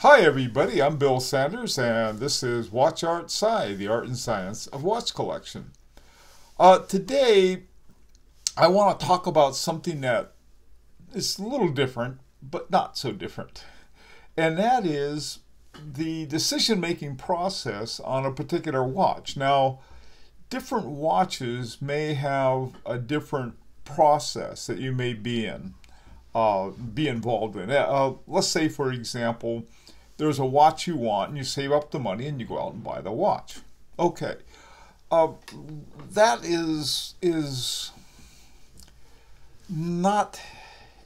Hi everybody, I'm Bill Sanders and this is Watch Art Sci, the art and science of watch collection. Today I want to talk about something that is a little different, but not so different. And that is the decision-making process on a particular watch. Now, different watches may have a different process that you may be involved in. Let's say, for example, there's a watch you want and you save up the money and you go out and buy the watch. Okay, that is not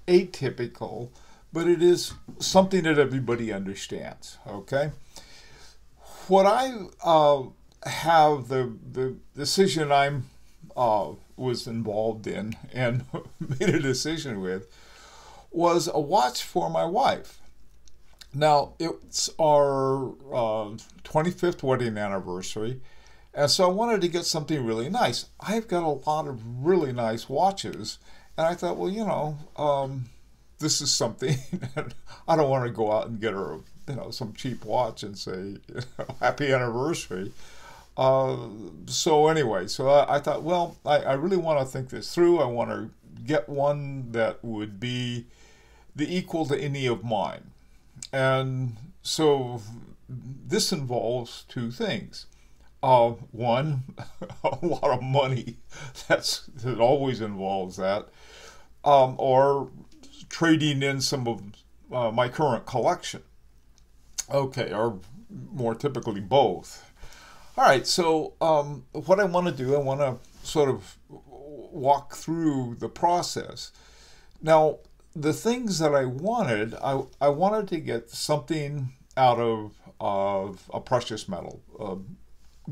atypical, but it is something that everybody understands. Okay, what I have the decision I'm was involved in and made a decision with was a watch for my wife. Now, it's our 25th wedding anniversary, and so I wanted to get something really nice. I've got a lot of really nice watches, and I thought, well, this is something, I don't want to go out and get her, some cheap watch and say, happy anniversary. So anyway, I thought, well, I really want to think this through. I want to get one that would be the equal to any of mine. And so this involves two things. One, a lot of money. It always involves that. Or trading in some of my current collection. Okay, or more typically both. All right, so what I want to do, I want to sort of walk through the process. Now, the things that I wanted, I wanted to get something out of a precious metal.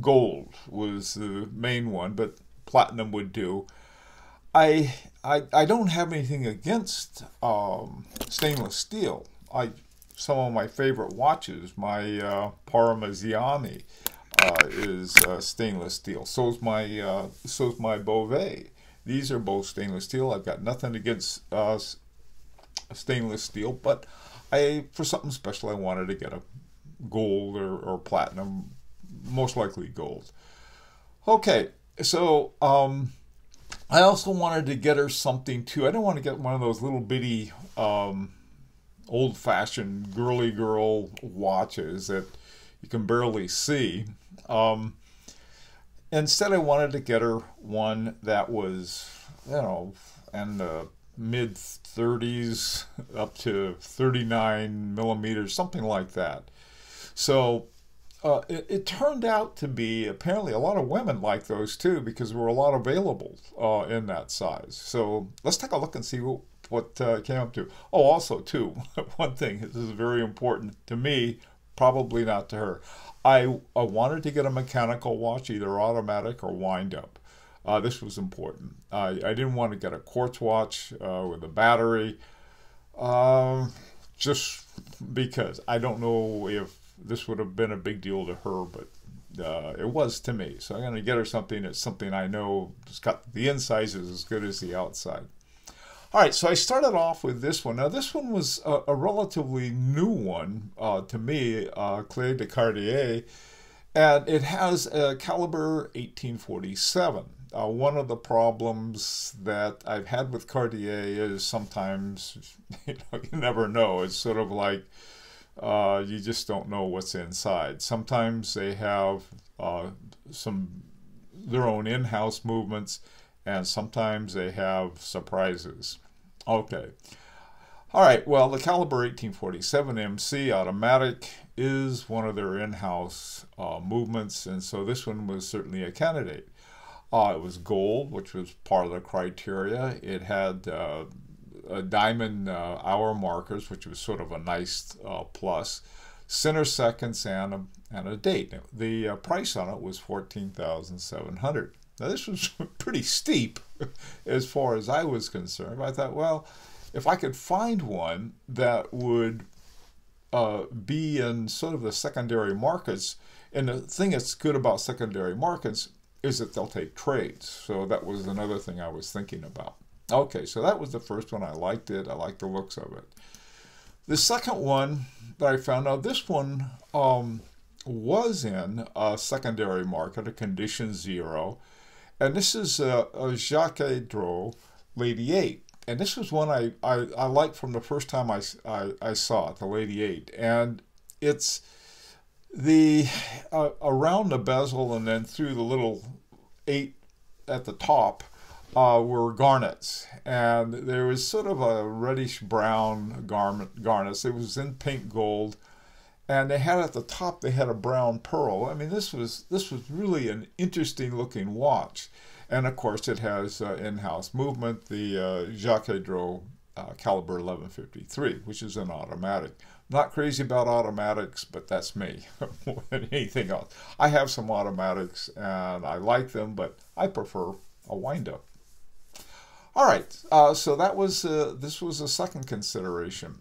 Gold was the main one, but platinum would do. I don't have anything against stainless steel. Some of my favorite watches, my Parmigiani is stainless steel. So's my Bovet. These are both stainless steel. I've got nothing against stainless steel, but for something special I wanted to get a gold or platinum, most likely gold. Okay, so I also wanted to get her something too. I don't want to get one of those little bitty old-fashioned girly girl watches that you can barely see. Instead, I wanted to get her one that was, in the mid-30s up to 39 millimeters, something like that. So it turned out to be, apparently a lot of women like those too, because there were a lot available in that size. So let's take a look and see what came up to. Oh, also too, one thing, this is very important to me, probably not to her. I wanted to get a mechanical watch, either automatic or wind up. This was important. I didn't want to get a quartz watch with a battery, just because I don't know if this would have been a big deal to her, but it was to me. So I'm going to get her something that's something I know has got the insides is as good as the outside. All right, so I started off with this one. Now, this one was a relatively new one to me, Clé de Cartier, and it has a caliber 1847. One of the problems that I've had with Cartier is sometimes, you never know. It's sort of like you just don't know what's inside. Sometimes they have their own in-house movements, and sometimes they have surprises. Okay. All right, well, the caliber 1847 MC automatic is one of their in-house movements, and so this one was certainly a candidate. It was gold, which was part of the criteria. It had diamond hour markers, which was sort of a nice plus, center seconds, and a date. The price on it was $14,700. Now, this was pretty steep as far as I was concerned. I thought, well, if I could find one that would be in sort of the secondary markets, and the thing that's good about secondary markets is that they'll take trades. So that was another thing I was thinking about. Okay, so that was the first one. I liked it. I liked the looks of it. The second one that I found out, this one was in a secondary market, a condition 0. And this is a Jaquet Droz Lady 8. And this was one I liked from the first time I saw it, the Lady 8. And it's the around the bezel and then through the little 8 at the top were garnets. And there was sort of a reddish brown garnets. It was in pink gold. And they had at the top, they had a brown pearl. I mean, this was really an interesting looking watch. And of course, it has in-house movement, the Jaquet Droz caliber 1153, which is an automatic. Not crazy about automatics, but that's me more than anything else. I have some automatics and I like them, but I prefer a wind-up. All right, so that was this was a second consideration.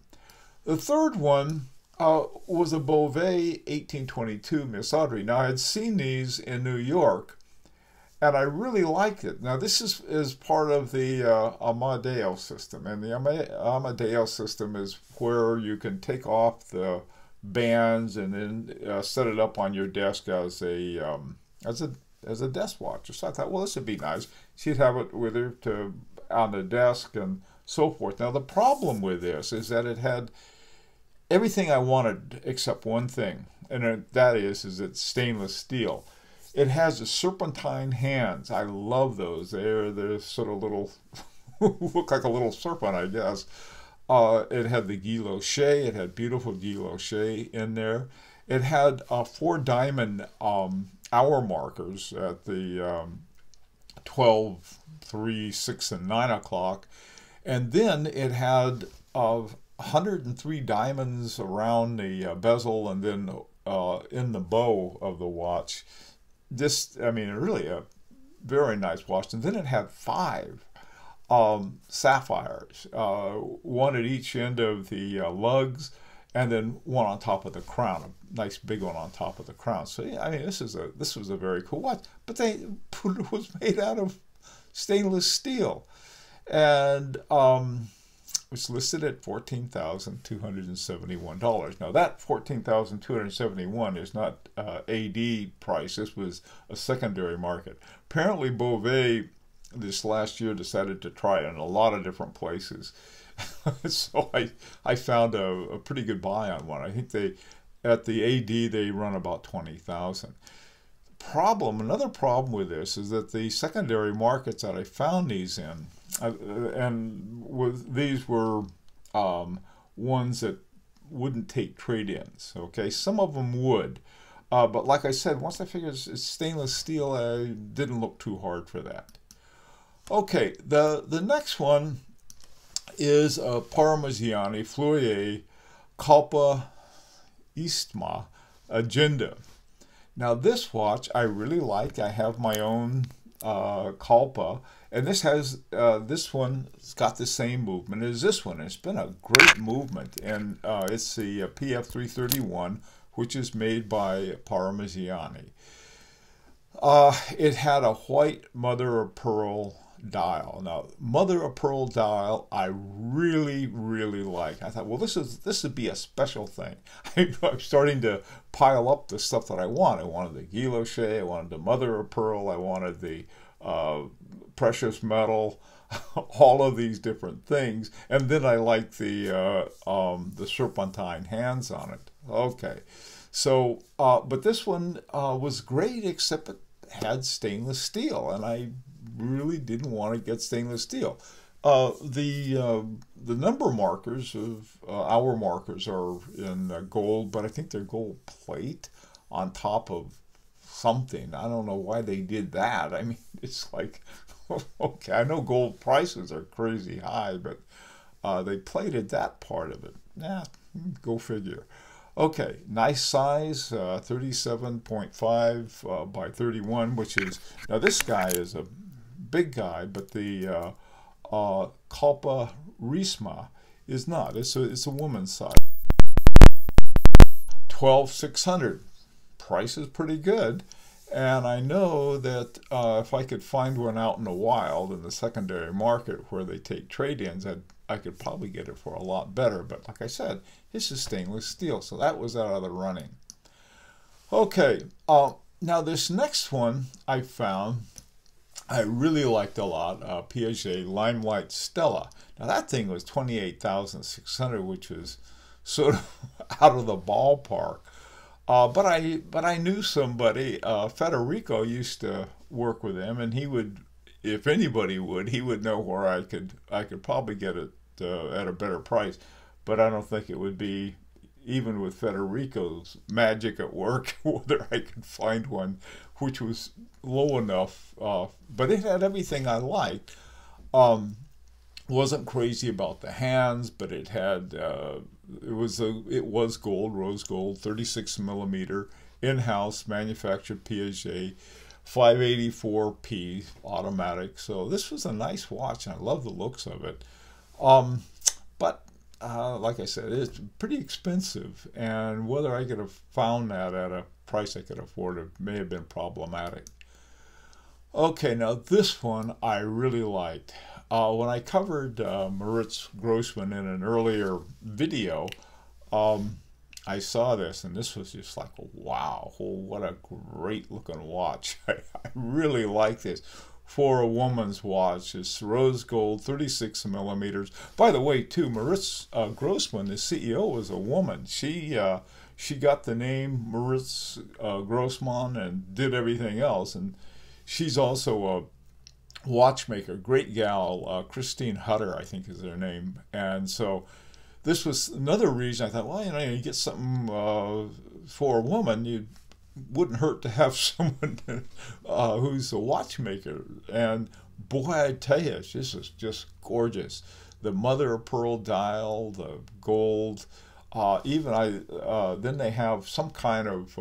The third one was a Bovet 1822 Miss Audrey. Now, I had seen these in New York, and I really liked it. Now, this is part of the Amadeo system, and the Amadeo system is where you can take off the bands and then set it up on your desk as a desk watch. So I thought, well, this would be nice. She'd have it with her on the desk and so forth. Now, the problem with this is that it had everything I wanted except one thing, and that is it's stainless steel. It has the serpentine hands. I love those. They're sort of little, look like a little serpent, I guess. It had the guilloche. It had beautiful guilloche in there. It had 4 diamond hour markers at the 12, 3, 6, and 9 o'clock. And then it had 103 diamonds around the bezel and then in the bow of the watch. I mean, really a very nice watch. And then it had 5 sapphires, 1 at each end of the lugs, and then 1 on top of the crown, a nice big one on top of the crown. So yeah, I mean, this was a very cool watch. But it was made out of stainless steel, and was listed at $14,271. Now that $14,271 is not AD price. This was a secondary market. Apparently Bovet this last year decided to try it in a lot of different places. So I found a pretty good buy on one. I think at the AD they run about 20,000. Another problem with this is that the secondary markets that I found these in, these were ones that wouldn't take trade-ins. Okay, some of them would, but like I said, once I figured it's stainless steel, I didn't look too hard for that. Okay, the next one is a Parmigiani Fleurier Kalparisma Agenda. Now this watch I really like. I have my own Kalpa, and this one's got the same movement as this one. It's been a great movement, and it's the PF 331, which is made by Parmigiani. It had a white mother of pearl dial. Now, mother of pearl dial, I really, really like. I thought, well, this would be a special thing. I'm starting to pile up the stuff that I want. I wanted the guilloche, I wanted the mother of pearl, I wanted the precious metal, all of these different things, and then I like the serpentine hands on it. Okay, so but this one was great, except it had stainless steel, and I really didn't want to get stainless steel. The number markers of hour markers are in gold, but I think they're gold plate on top of something. I don't know why they did that. I mean, it's like, okay, I know gold prices are crazy high, but they plated that part of it. Yeah, go figure. Okay, nice size, 37.5 by 31, which is, now this guy is a big guy, but the Kalparisma is not. It's a woman's size. 12,600. Price is pretty good, And I know that if I could find one out in the wild in the secondary market where they take trade-ins, I could probably get it for a lot better. But like I said, this is stainless steel, so that was out of the running. Okay, now this next one I found I really liked a lot, Piaget Limelight Stella. Now that thing was 28,600, which was sort of out of the ballpark. But I knew somebody, Federico used to work with him, and he would, if anybody would, he would know where I could probably get it at a better price. But I don't think it would be, even with Federico's magic at work, whether I could find one which was low enough. But it had everything I liked. Wasn't crazy about the hands, but it had it was gold, rose gold, 36 millimeter, in-house, manufactured Piaget, 584p automatic. So this was a nice watch, and I love the looks of it. But like I said, it's pretty expensive, and whether I could have found that at a price I could afford, it may have been problematic. Okay, now this one I really liked. When I covered Moritz Grossmann in an earlier video, I saw this, and this was just like, wow, what a great looking watch. I really like this. For a woman's watch, it's rose gold, 36 millimeters. By the way, too, Moritz Grossmann, the CEO, was a woman. She got the name Moritz Grossmann and did everything else. And she's also a watchmaker, great gal, Christine Hutter, I think is her name. And so this was another reason I thought, well, you get something for a woman, you wouldn't hurt to have someone who's a watchmaker. And boy, I tell you, this is just gorgeous. The mother of pearl dial, the gold, then they have some kind of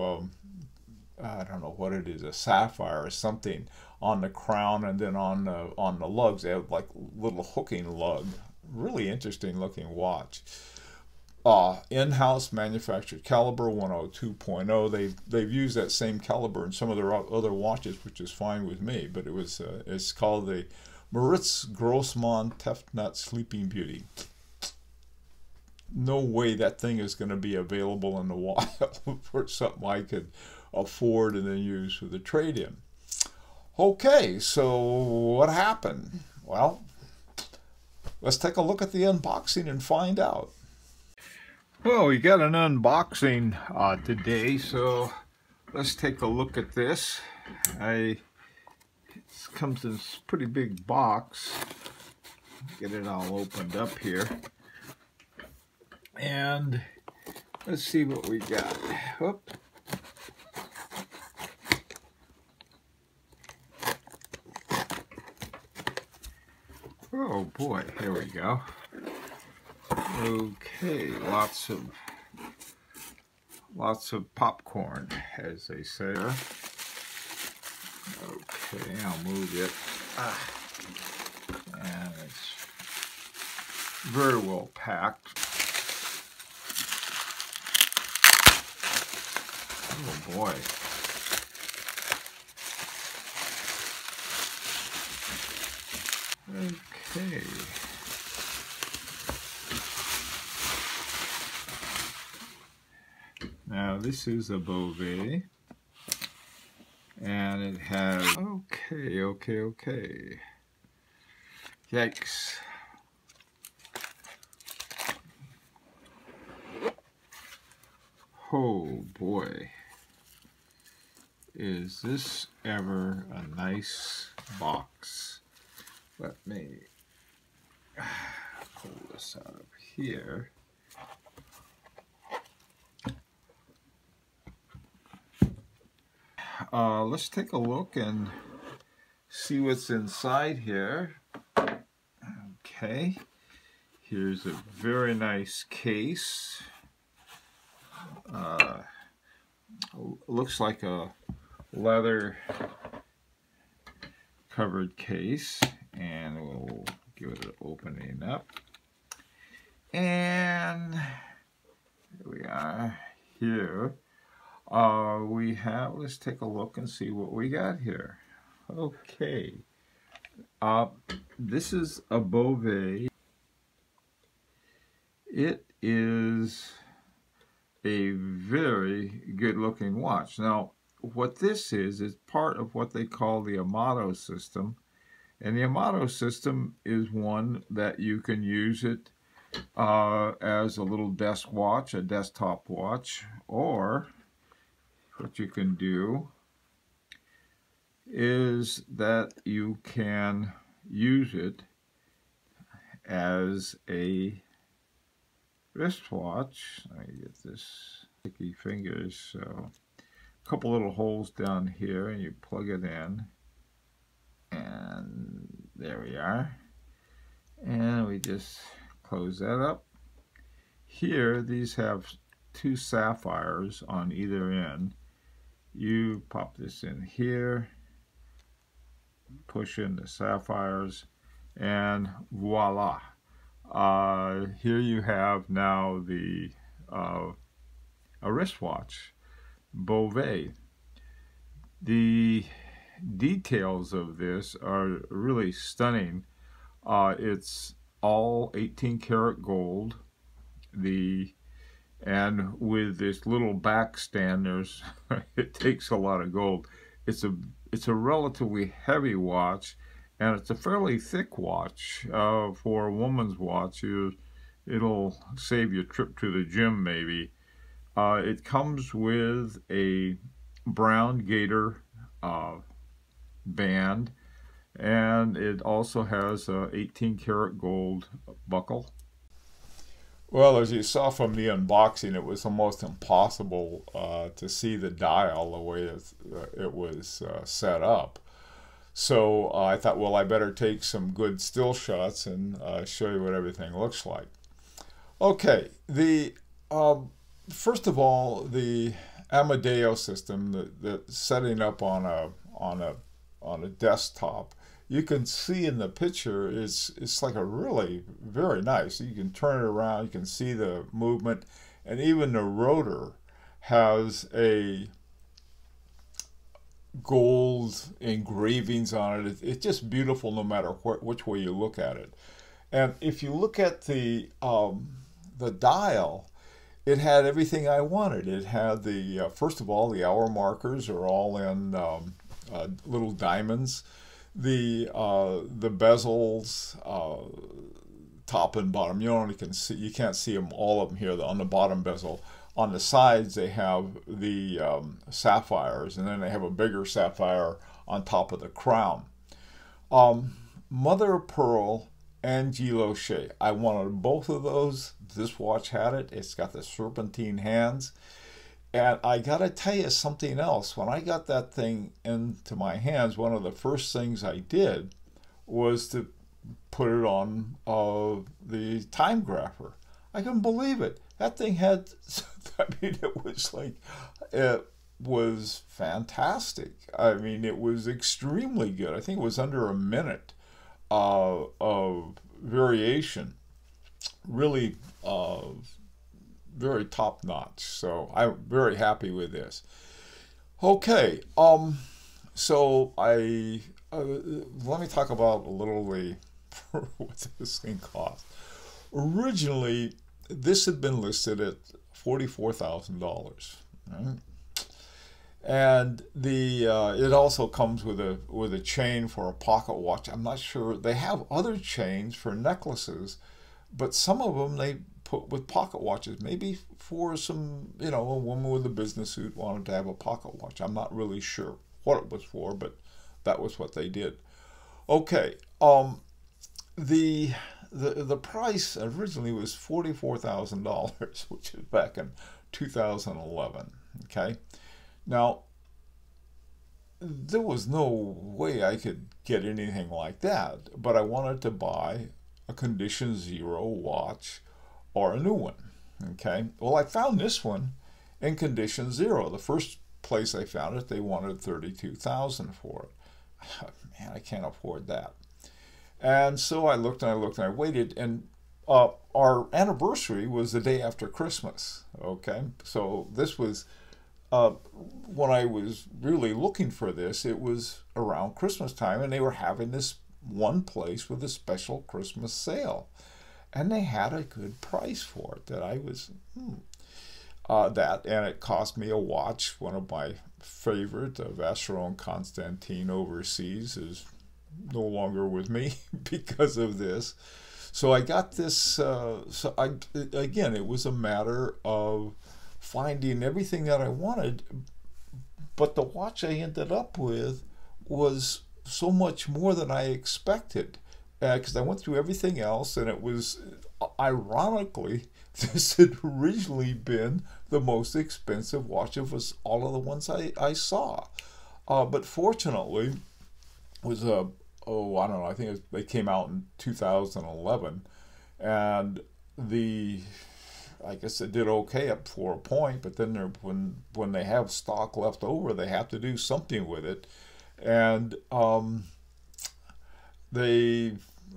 I don't know what it is, a sapphire or something on the crown, and then on the lugs they have like little hooking lug. Really interesting looking watch. In-house manufactured caliber 102.0. They've used that same caliber in some of their other watches, which is fine with me. But it's called the Moritz Grossmann Telnut Sleeping Beauty. No way that thing is going to be available in the wild for something I could afford and then use for the trade-in. Okay, so what happened? Well, let's take a look at the unboxing and find out. Well, we got an unboxing today, so let's take a look at this. It comes in this pretty big box. Get it all opened up here. And let's see what we got. Whoop. Oh boy, here we go. Okay, lots of popcorn, as they say. Okay, I'll move it. And it's very well packed. Oh boy. Okay. Now this is a Bovet, and it has, okay. Yikes. Oh boy. Is this ever a nice box? Let me pull this out of here. Let's take a look and see what's inside here. Okay, here's a very nice case. Looks like a leather covered case, and we'll give it an opening up. And here we are here. let's take a look and see what we got here. Okay. This is a Bovet. It is a very good looking watch. Now, what this is part of what they call the Amato system. And the Amato system is one that you can use it as a little desk watch, a desktop watch, or what you can do is that you can use it as a wristwatch. Let me get this sticky fingers. So a couple little holes down here, and you plug it in, and there we are. And we just close that up. Here, these have two sapphires on either end. You pop this in here, push in the sapphires, and voila. Here you have now the a wristwatch, Bovet. The details of this are really stunning. It's all 18 karat gold. And with this little back stand, it takes a lot of gold. It's a relatively heavy watch, and it's a fairly thick watch. For a woman's watch, it'll save you a trip to the gym maybe. It comes with a brown gator band, and it also has a 18 karat gold buckle. Well, as you saw from the unboxing, it was almost impossible to see the dial the way it was set up. So I thought, well, I better take some good still shots and show you what everything looks like. Okay, first of all, the Amadeo system, the setting up on a desktop, you can see in the picture it's like a really very nice. You can turn it around, you can see the movement, and even the rotor has a gold engravings on it. It's just beautiful no matter which way you look at it. And if you look at the dial, it had everything I wanted. It had the first of all, the hour markers are all in little diamonds. The bezels, top and bottom, you can't see them, all of them here. On the bottom bezel, on the sides they have the sapphires, and then they have a bigger sapphire on top of the crown. Mother of pearl and guilloche. I wanted both of those. This watch had it. It's got the serpentine hands. And I gotta tell you something else. When I got that thing into my hands, one of the first things I did was to put it on the time grapher. I couldn't believe it. That thing had, I mean, it was fantastic. I mean, it was extremely good. I think it was under a minute of variation. Really very top notch. So I'm very happy with this. Okay, so let me talk about a little what this thing cost. Originally, this had been listed at $44,000, right? And it also comes with a chain for a pocket watch. I'm not sure. They have other chains for necklaces, but some of them they put with pocket watches, maybe for some, a woman with a business suit wanted to have a pocket watch. I'm not really sure what it was for, but that was what they did. Okay, the price originally was $44,000, which is back in 2011. Okay, now there was no way I could get anything like that, but I wanted to buy a condition 0 watch or a new one. Okay, well, I found this one in condition 0. The first place I found it, they wanted $32,000 for it. Man, I can't afford that. And so I looked and I looked and I waited, and our anniversary was the day after Christmas. Okay, so this was when I was really looking for this, it was around Christmas time, and they were having this one place with a special Christmas sale, and they had a good price for it. That I was and it cost me a watch. One of my favorite, Vacheron Constantin overseas, is no longer with me because of this. So I got this. Again, it was a matter of finding everything that I wanted, but the watch I ended up with was so much more than I expected, because I went through everything else, and it was, ironically, this had originally been the most expensive watch of all of the ones I saw. But fortunately, it was I don't know, I think they came out in 2011, and I guess it did okay up for a point, but then when they have stock left over, they have to do something with it, and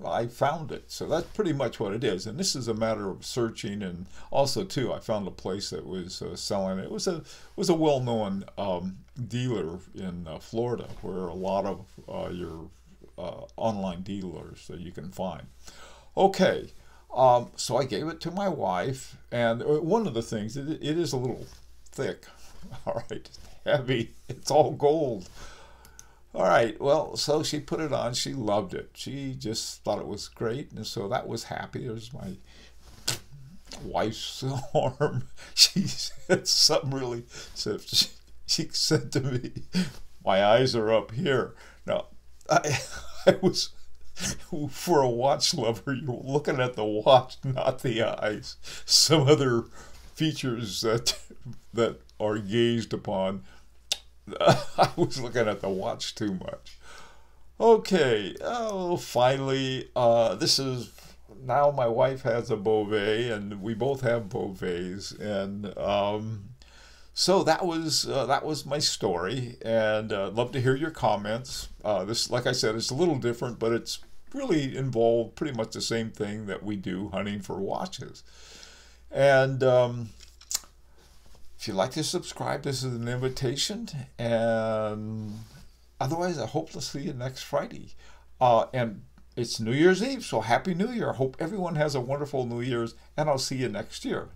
I found it. So that's pretty much what it is. And this is a matter of searching, and also too, I found a place that was selling it. It was a well-known dealer in Florida, where a lot of your online dealers that you can find. Okay. So I gave it to my wife, and one of the things, it is a little thick, all right, heavy, it's all gold. All right, well, so she put it on, she loved it, she just thought it was great, and so that was happy. There's my wife's arm. She said something really, she said to me, my eyes are up here. Now, I was... For a watch lover, you're looking at the watch, not the eyes. Some other features that are gazed upon. I was looking at the watch too much. Okay, finally, this is, now my wife has a Bovet, and we both have Bovets, and so that was my story, and love to hear your comments. This, like I said, it's a little different, but it's really involved pretty much the same thing that we do, hunting for watches. And if you'd like to subscribe, this is an invitation. And otherwise, I hope to see you next Friday. And it's New Year's Eve, so Happy New Year. I hope everyone has a wonderful New Year's, and I'll see you next year.